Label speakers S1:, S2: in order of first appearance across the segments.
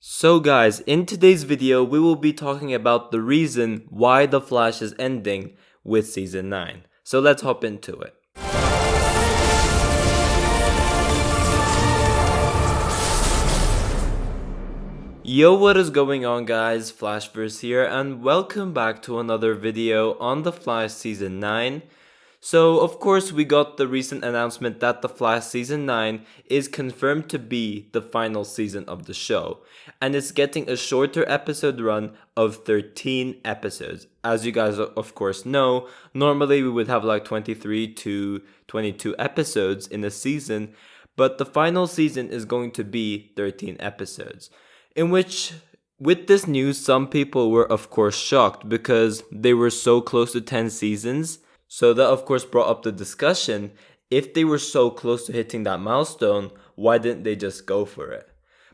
S1: So guys, in today's video, we will be talking about the reason why The Flash is ending with Season 9. So let's hop into it. Yo, what is going on guys, Flashverse here, and welcome back to another video on The Flash Season 9. So, of course, we got the recent announcement that The Flash Season 9 is confirmed to be the final season of the show, and it's getting a shorter episode run of 13 episodes. As you guys, of course, know, normally we would have like 23 to 22 episodes in a season, but the final season is going to be 13 episodes, in which with this news, some people were of course shocked because they were so close to 10 seasons. So that of course brought up the discussion, if they were so close to hitting that milestone, why didn't they just go for it?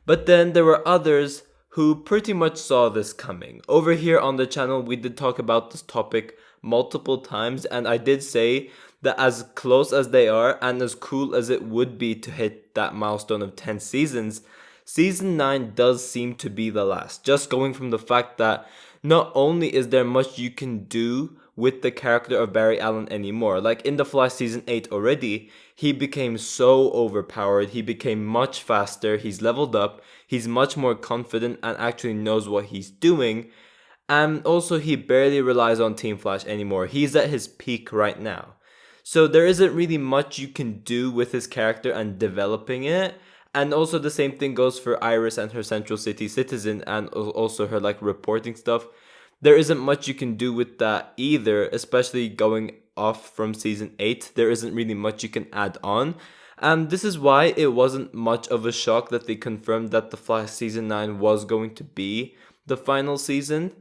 S1: But then there were others who pretty much saw this coming. Over here on the channel, we did talk about this topic multiple times, and I did say that as close as they are and as cool as it would be to hit that milestone of 10 seasons, Season 9 does seem to be the last. Just going from the fact that not only is there much you can do with the character of Barry Allen anymore. Like in The Flash Season 8 already, he became so overpowered, he became much faster, he's leveled up, he's much more confident and actually knows what he's doing. And also he barely relies on Team Flash anymore. He's at his peak right now. So there isn't really much you can do with his character and developing it. And also the same thing goes for Iris and her Central City Citizen and also her like reporting stuff. There isn't much you can do with that either, especially going off from Season 8. There isn't really much you can add on. And this is why it wasn't much of a shock that they confirmed that The Flash Season 9 was going to be the final season.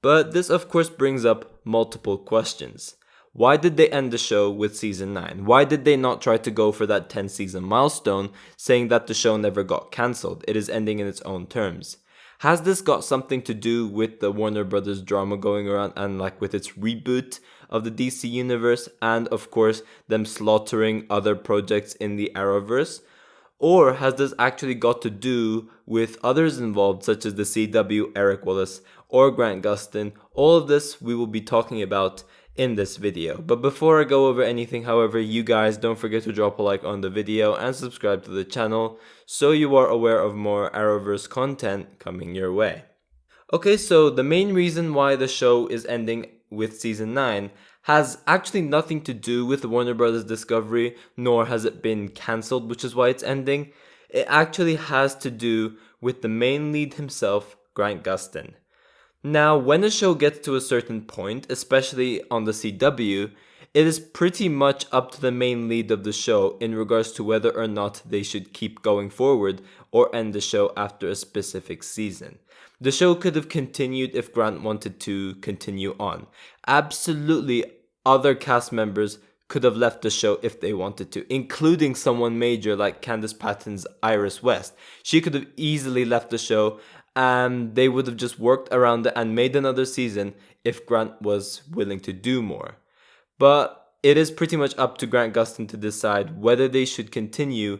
S1: But this of course brings up multiple questions. Why did they end the show with Season 9? Why did they not try to go for that 10 season milestone, saying that the show never got cancelled? It is ending in its own terms. Has this got something to do with the Warner Brothers drama going around and like with its reboot of the DC universe and of course them slaughtering other projects in the Arrowverse? Or has this actually got to do with others involved such as the CW, Eric Wallace, or Grant Gustin? All of this we will be talking about in this video. But before I go over anything, however, you guys don't forget to drop a like on the video and subscribe to the channel so you are aware of more Arrowverse content coming your way. Okay, so the main reason why the show is ending with Season 9 has actually nothing to do with Warner Brothers Discovery, nor has it been cancelled, which is why it's ending. It actually has to do with the main lead himself, Grant Gustin. Now, when a show gets to a certain point, especially on the CW, it is pretty much up to the main lead of the show in regards to whether or not they should keep going forward or end the show after a specific season. The show could have continued if Grant wanted to continue on. Absolutely, other cast members could have left the show if they wanted to, including someone major like Candice Patton's Iris West. She could have easily left the show and they would have just worked around it and made another season if Grant was willing to do more. But it is pretty much up to Grant Gustin to decide whether they should continue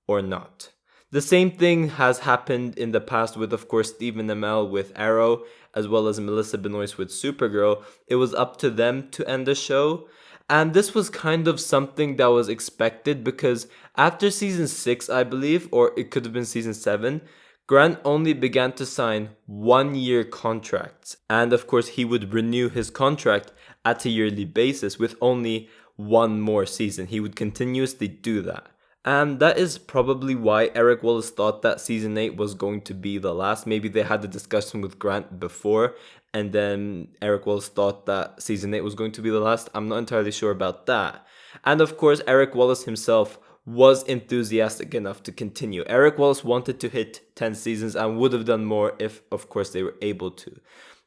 S1: or not. The same thing has happened in the past with, of course, Stephen Amell with Arrow, as well as Melissa Benoist with Supergirl. It was up to them to end the show. And this was kind of something that was expected because after Season 6, I believe, or it could have been Season 7, Grant only began to sign 1-year contracts. And of course, he would renew his contract at a yearly basis with only one more season. He would continuously do that. And that is probably why Eric Wallace thought that Season 8 was going to be the last. Maybe they had a discussion with Grant before, and then Eric Wallace thought that Season 8 was going to be the last. I'm not entirely sure about that. And of course, Eric Wallace himself was enthusiastic enough to continue. Eric Wallace wanted to hit 10 seasons and would have done more if, of course, they were able to.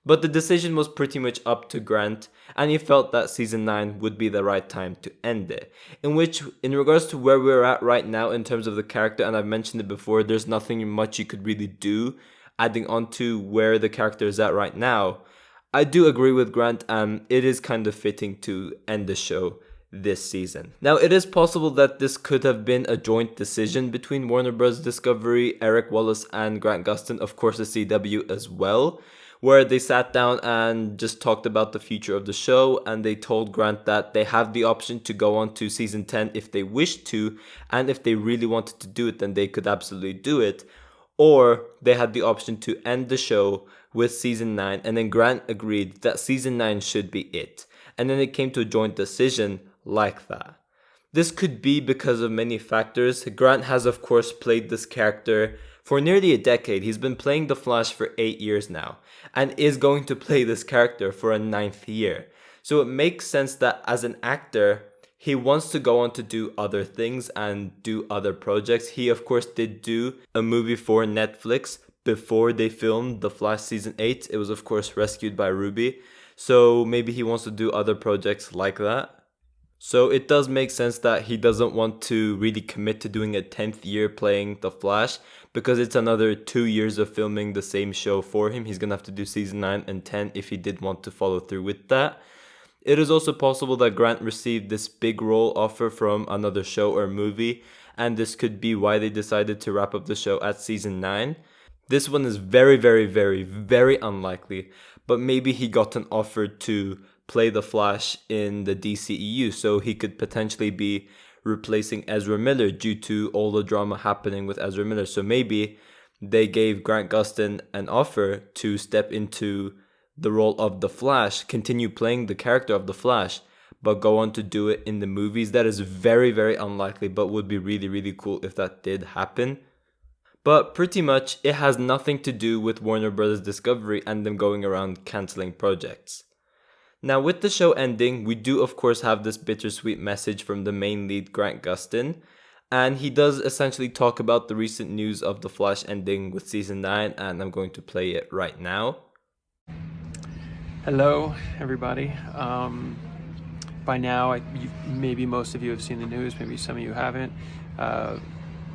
S1: But the decision was pretty much up to Grant, and he felt that Season 9 would be the right time to end it. In regards to where we're at right now in terms of the character, and I've mentioned it before, there's nothing much you could really do adding on to where the character is at right now. I do agree with Grant, and it is kind of fitting to end the show this season. Now, it is possible that this could have been a joint decision between Warner Bros. Discovery, Eric Wallace, and Grant Gustin, of course the CW as well, where they sat down and just talked about the future of the show, and they told Grant that they have the option to go on to season 10 if they wished to, and if they really wanted to do it, then they could absolutely do it. Or they had the option to end the show with season 9, and then Grant agreed that season 9 should be it. And then it came to a joint decision like that. This could be because of many factors. Grant has of course played this character for nearly a decade. He's been playing the Flash for 8 years now, and is going to play this character for a 9th year. So it makes sense that as an actor, he wants to go on to do other things and do other projects. He of course did do a movie for Netflix before they filmed The Flash season 8. It was of course Rescued by Ruby. So maybe he wants to do other projects like that. So it does make sense that he doesn't want to really commit to doing a 10th year playing The Flash, because it's another 2 years of filming the same show for him. He's going to have to do season 9 and 10 if he did want to follow through with that. It is also possible that Grant received this big role offer from another show or movie, and this could be why they decided to wrap up the show at season 9. This one is very, very, very, very unlikely, but maybe he got an offer to play the Flash in the DCEU, so he could potentially be replacing Ezra Miller due to all the drama happening with Ezra Miller. So maybe they gave Grant Gustin an offer to step into the role of the Flash, continue playing the character of the Flash, but go on to do it in the movies. That is very, very unlikely, but would be really, really cool if that did happen. But pretty much it has nothing to do with Warner Bros. Discovery and them going around cancelling projects. Now, with the show ending, we do of course have this bittersweet message from the main lead, Grant Gustin, and he does essentially talk about the recent news of The Flash ending with season 9, and I'm going to play it right now.
S2: Hello, everybody. By now, maybe most of you have seen the news, maybe some of you haven't.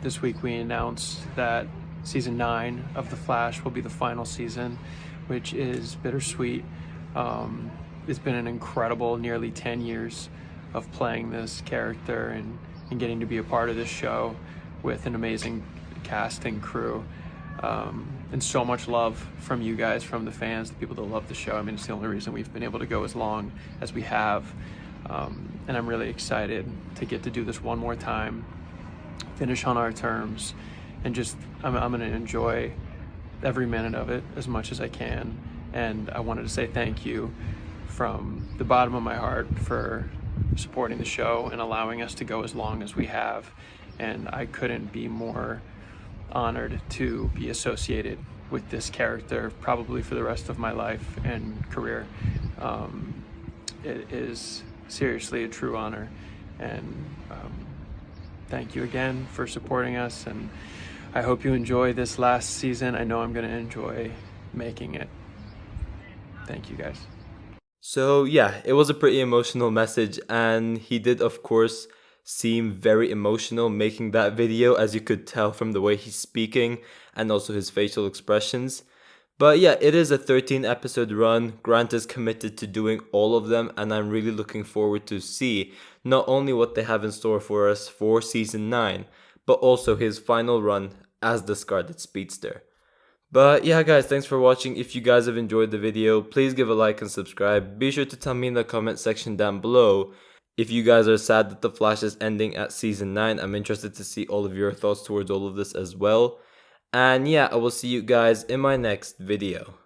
S2: This week we announced that season 9 of The Flash will be the final season, which is bittersweet. It's been an incredible nearly 10 years of playing this character and getting to be a part of this show with an amazing cast and crew. And so much love from you guys, from the fans, the people that love the show. I mean, it's the only reason we've been able to go as long as we have. And I'm really excited to get to do this one more time, finish on our terms, and just, I'm gonna enjoy every minute of it as much as I can. And I wanted to say thank you from the bottom of my heart for supporting the show and allowing us to go as long as we have. And I couldn't be more honored to be associated with this character probably for the rest of my life and career. It is seriously a true honor, and thank you again for supporting us, and I hope you enjoy this last season. I know I'm going to enjoy making it. Thank you guys.
S1: So yeah, it was a pretty emotional message, and he did of course seem very emotional making that video, as you could tell from the way he's speaking and also his facial expressions. But yeah, it is a 13 episode run. Grant is committed to doing all of them, and I'm really looking forward to see not only what they have in store for us for season 9, but also his final run as the Scarlet Speedster. But yeah guys, thanks for watching. If you guys have enjoyed the video, please give a like and subscribe. Be sure to tell me in the comment section down below if you guys are sad that The Flash is ending at season 9. I'm interested to see all of your thoughts towards all of this as well. And yeah, I will see you guys in my next video.